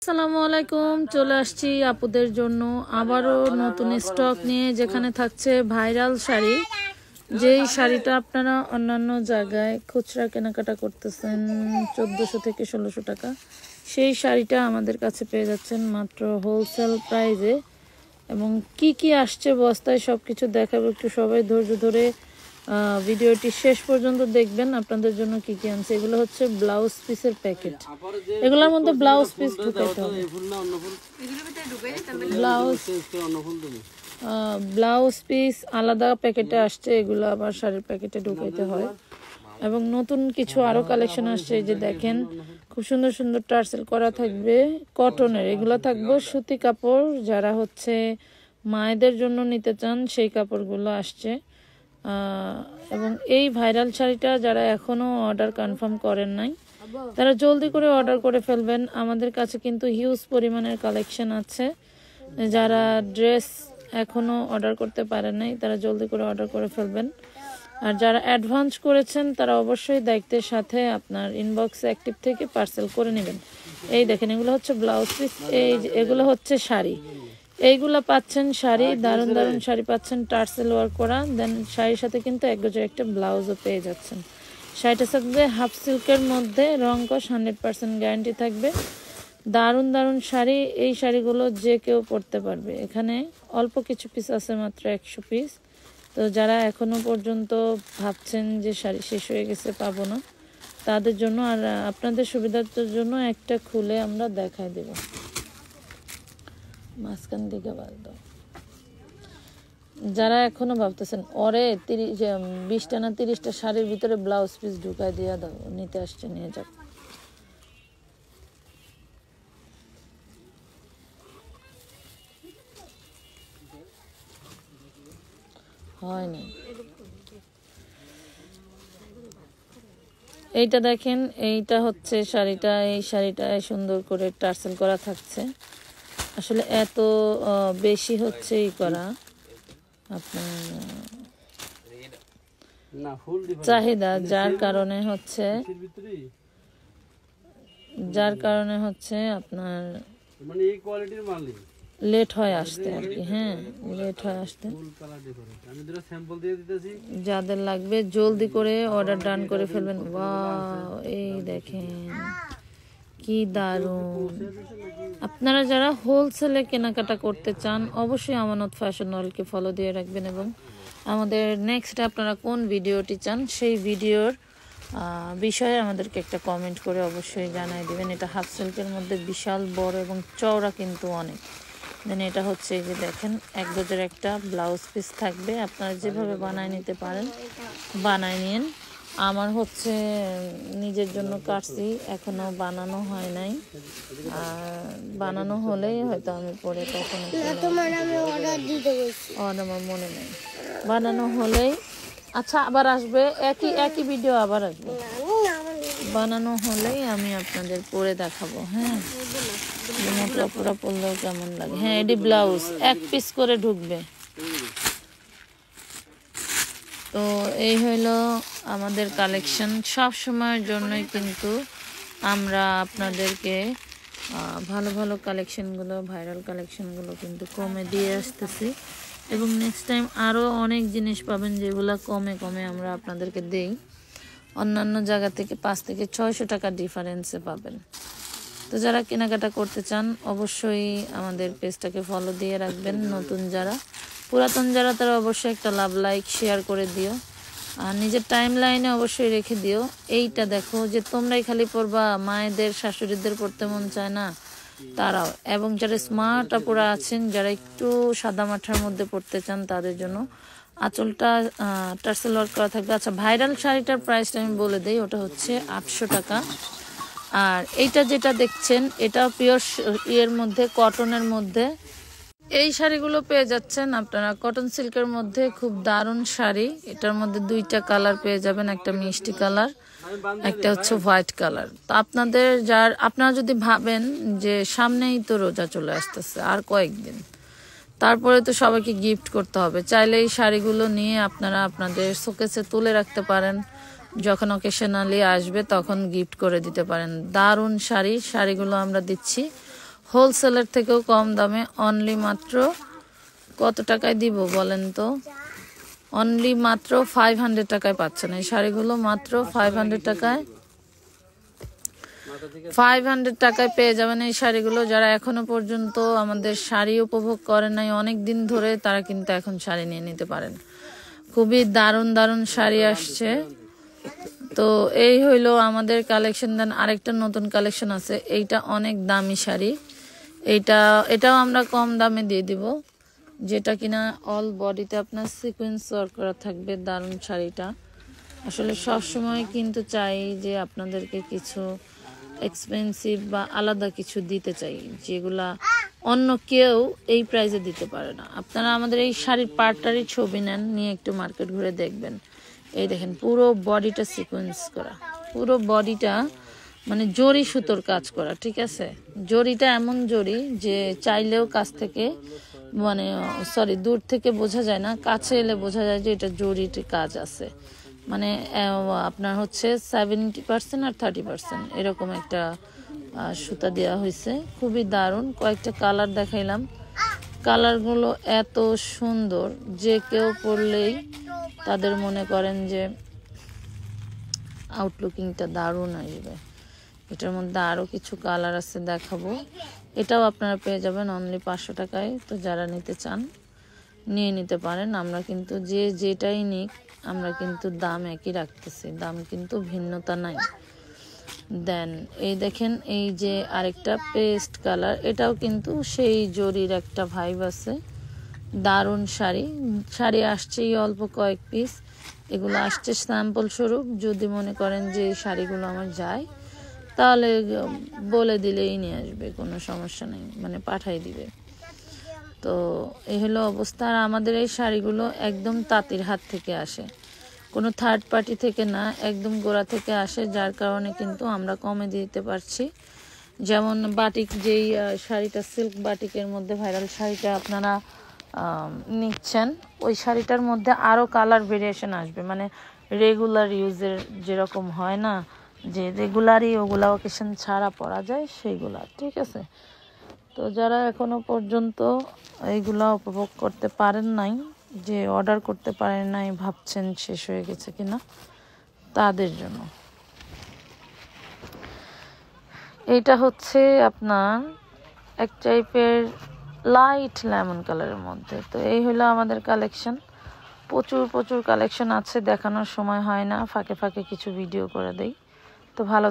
আসসালামু আলাইকুম, চলে আসছি আপুদের জন্য আবারও নতুন স্টক নিয়ে, যেখানে থাকছে ভাইরাল শাড়ি। যেই শাড়িটা আপনারা অন্যান্য জায়গায় খুচরা কেনাকাটা করতেছেন 1400 থেকে 1600 টাকা, সেই শাড়িটা আমাদের কাছে পেয়ে যাচ্ছেন মাত্র হোলসেল প্রাইজে। এবং কি কি আসছে বস্তায় সব কিছু দেখাবো, একটু সবাই ধৈর্য ধরে ভিডিওটি শেষ পর্যন্ত দেখবেন। আপনাদের জন্য কি কি আনছে, এগুলো হচ্ছে ব্লাউজ পিসের প্যাকেট। এগুলোর মধ্যে ব্লাউজ পিস ঢুকাইতে হবে, ব্লাউজ পিস আলাদা প্যাকেটে আসছে, এগুলো আবার শাড়ির প্যাকেটে ঢুকাইতে হয়। এবং নতুন কিছু আরো কালেকশন আসছে, এই যে দেখেন খুব সুন্দর সুন্দর টার্সেল করা থাকবে কটনের, এগুলো থাকবে সুতি কাপড়। যারা হচ্ছে মায়েদের জন্য নিতে চান সেই কাপড়গুলো আসছে। এবং এই ভাইরাল শাড়িটা যারা এখনো অর্ডার কনফার্ম করেন নাই, তারা জলদি করে অর্ডার করে ফেলবেন। আমাদের কাছে কিন্তু হিউজ পরিমাণের কালেকশন আছে। যারা ড্রেস এখনো অর্ডার করতে পারেন নাই, তারা জলদি করে অর্ডার করে ফেলবেন। আর যারা অ্যাডভান্স করেছেন তারা অবশ্যই দায়িত্বের সাথে আপনার ইনবক্সে অ্যাক্টিভ থেকে পার্সেল করে নেবেন। এই দেখেন, এগুলো হচ্ছে ব্লাউজ পিস, এগুলো হচ্ছে শাড়ি। এইগুলা পাচ্ছেন শাড়ি, দারুণ দারুণ শাড়ি পাচ্ছেন টার্সেল ওয়ার্ক করা। দেন শাড়ির সাথে কিন্তু এক গজের একটা ব্লাউজও পেয়ে যাচ্ছেন। শাড়িটা থাকবে হাফ সিল্কের মধ্যে, রং কস 100% গ্যারান্টি থাকবে। দারুণ দারুণ শাড়ি, এই শাড়িগুলো যে কেউ পরতে পারবে। এখানে অল্প কিছু পিস আছে, মাত্র 100 পিস। তো যারা এখনো পর্যন্ত ভাবছেন যে শাড়ি শেষ হয়ে গেছে, পাবো না, তাদের জন্য আর আপনাদের সুবিধার জন্য একটা খুলে আমরা দেখাই দেব। মাঝখান দিকে বাঁধ, যারা এখনো ভাবতেছেন ওরে 20টা না 30টা শাড়ির ভিতরে ব্লাউজ পিস ঢুকাই দিয়ে দাও, নিতে আসছে নিয়ে যাও। হয় না, এইটা দেখেন, এইটা হচ্ছে শাড়িটা। এই শাড়িটা সুন্দর করে টার্সেল করা থাকছে। আসলে এত বেশি হচ্ছে ই করা আপনার চাহিদা, যার কারণে হচ্ছে আপনার লেট হয় আসতে আর কি। হ্যাঁ, লেট হয় আসতে। যাদের লাগবে জলদি করে অর্ডার ডান করে ফেলবেন। ওয়াও, এই দেখেন কি দারুণ। আপনারা যারা হোলসেলে কেনাকাটা করতে চান, অবশ্যই আমানত ফ্যাশন ওয়ার্ল্ডকে ফলো দিয়ে রাখবেন। এবং আমাদের নেক্সট আপনারা কোন ভিডিওটি চান, সেই ভিডিওর বিষয়ে আমাদেরকে একটা কমেন্ট করে অবশ্যই জানাই দিবেন। এটা হাফ সিল্কের মধ্যে বিশাল বড় এবং চওড়া কিন্তু অনেক। দেন এটা হচ্ছে, এই যে দেখেন, এক গজের একটা ব্লাউজ পিস থাকবে। আপনারা যেভাবে বানায় নিতে পারেন বানায় নিন। আমার হচ্ছে নিজের জন্য কাটছি, এখনো বানানো হয় নাই। আর বানানো হলেই হয়তো আমি পরে তখন আমার মনে নেই, বানানো হলেই আচ্ছা আবার আসবে, একই ভিডিও আবার আসবে। বানানো হলেই আমি আপনাদের পরে দেখাবো। হ্যাঁ, পুরা পরলেও কেমন লাগে। হ্যাঁ, এটি ব্লাউজ এক পিস করে ঢুকবে। তো এই হইলো আমাদের কালেকশন। সব সময়ের জন্যই কিন্তু আমরা আপনাদেরকে ভালো ভালো কালেকশনগুলো, ভাইরাল কালেকশনগুলো কিন্তু কমে দিয়ে আসতেছি। এবং নেক্সট টাইম আরও অনেক জিনিস পাবেন যেগুলো কমে কমে আমরা আপনাদেরকে দেই। অন্যান্য জায়গা থেকে 5 থেকে 600 টাকা ডিফারেন্সে পাবেন। তো যারা কেনাকাটা করতে চান অবশ্যই আমাদের পেজটাকে ফলো দিয়ে রাখবেন। নতুন যারা, পুরাতন যারা, তারা অবশ্যই একটা লাভ, লাইক, শেয়ার করে দিও। আর নিজের টাইম লাইনে অবশ্যই রেখে দিও। এইটা দেখো, যে তোমরাই খালি পড়বা, মায়েদের শাশুড়িদের পড়তে মন চায় না তারাও। এবং যারা স্মার্ট আপুরা আছেন, যারা একটু সাদা মাঠার মধ্যে পড়তে চান, তাদের জন্য আঁচলটা টার্সেল ওয়ার্ক করা থাকবে। আচ্ছা, ভাইরাল শাড়িটার প্রাইসটা আমি বলে দিই, ওটা হচ্ছে 800 টাকা। আর এইটা যেটা দেখছেন, এটা পিওর ইয়ের মধ্যে, কটনের মধ্যে। এই শাড়িগুলো পেয়ে যাচ্ছেন আপনারা কটন সিল্কের মধ্যে, খুব দারুণ শাড়ি। এটার মধ্যে 2টা কালার পেয়ে যাবেন, একটা মিষ্টি কালার, একটা হচ্ছে হোয়াইট কালার। তো আপনারা যদি ভাবেন যে সামনেই তো রোজা চলে আসতেছে, আর কয়েকদিন, তারপরে তো সবাইকে গিফট করতে হবে, চাইলে এই শাড়িগুলো নিয়ে আপনারা আপনাদের শোকেসে তুলে রাখতে পারেন। যখন অকেশনালি আসবে তখন গিফট করে দিতে পারেন। দারুণ শাড়িগুলো আমরা দিচ্ছি হোলসেলের থেকেও কম দামে অনলি মাত্র কত টাকায় দিব বলেন তো? অনলি মাত্র 500 টাকায় পাচ্ছেন এই শাড়িগুলো, মাত্র 500 টাকায়। 500 টাকায় পেয়ে যাবেন এই শাড়িগুলো। যারা এখনো পর্যন্ত আমাদের শাড়ি উপভোগ করেন নাই অনেক দিন ধরে, তারা কিন্তু এখন শাড়ি নিয়ে নিতে পারেন। খুবই দারুণ দারুণ শাড়ি আসছে। তো এই হইলো আমাদের কালেকশন। দেন আরেকটা নতুন কালেকশন আছে, এইটা অনেক দামি শাড়ি। এটাও আমরা কম দামে দিয়ে দিব, যেটা কিনা অল বডিতে আপনার সিকোয়েন্স ওয়ার্ক করা থাকবে। দারুণ শাড়িটা। আসলে সবসময় কিন্তু চাই যে আপনাদেরকে কিছু এক্সপেন্সিভ বা আলাদা কিছু দিতে চাই, যেগুলা অন্য কেউ এই প্রাইসে দিতে পারে না। আপনারা আমাদের এই শাড়ির পার্টটারই ছবি নেন, নিয়ে একটু মার্কেট ঘুরে দেখবেন। এই দেখেন পুরো বডিটা সিকোয়েন্স করা, পুরো বডিটা মানে জরি সুতোর কাজ করা, ঠিক আছে? জরিটা এমন জরি যে চাইলেও কাছ থেকে মানে দূর থেকে বোঝা যায় না, কাছে এলে বোঝা যায় যে এটা জরির কাজ আছে। মানে আপনার হচ্ছে 70% আর 30% এরকম একটা সুতা দেওয়া হয়েছে। খুবই দারুণ। কয়েকটা কালার দেখাইলাম, কালারগুলো এত সুন্দর যে কেউ পরলেই তাদের মনে করেন যে আউটলুকিংটা দারুণ আসবে। এটার মধ্যে আরও কিছু কালার আছে, দেখাবো। এটাও আপনারা পেয়ে যাবেন অনলি 500 টাকায়। তো যারা নিতে চান নিয়ে নিতে পারেন। আমরা কিন্তু যেটাই নিক আমরা কিন্তু দাম একই রাখতেছি, দাম কিন্তু ভিন্নতা নাই। দেন এই দেখেন, এই যে আরেকটা পেস্ট কালার, এটাও কিন্তু সেই জরির একটা ভাইব আছে। দারুণ শাড়ি আসছেই অল্প কয়েক পিস। এগুলো আসছে স্যাম্পল স্বরূপ। যদি মনে করেন যে এই শাড়িগুলো আমার যায়, তাহলে বলে দিলেই নিয়ে আসবে, কোনো সমস্যা নেই, মানে পাঠাই দিবে। তো এই হলো অবস্থা। আর আমাদের এই শাড়িগুলো একদম তাঁতির হাত থেকে আসে, কোনো থার্ড পার্টি থেকে না, একদম গোড়া থেকে আসে। যার কারণে কিন্তু আমরা কমে দিতে পারছি। যেমন বাটিক, যেই শাড়িটা সিল্ক বাটিকের মধ্যে ভাইরাল শাড়িটা আপনারা নিচ্ছেন, ওই শাড়িটার মধ্যে আরও কালার ভেরিয়েশন আসবে। মানে রেগুলার ইউজের যেরকম হয় না, যে রেগুলারই ওগুলা অকেশন ছাড়া পরা যায়, সেইগুলা, ঠিক আছে? তো যারা এখনো পর্যন্ত এইগুলা উপভোগ করতে পারেন নাই, যে অর্ডার করতে পারেন নাই, ভাবছেন শেষ হয়ে গেছে কিনা, তাদের জন্য এইটা হচ্ছে আপনার এক টাইপের লাইট লেমন কালারের মধ্যে। তো এই হলো আমাদের কালেকশন। প্রচুর কালেকশন আছে, দেখানোর সময় হয় না, ফাঁকে ফাঁকে কিছু ভিডিও করে দেই। তো ভালো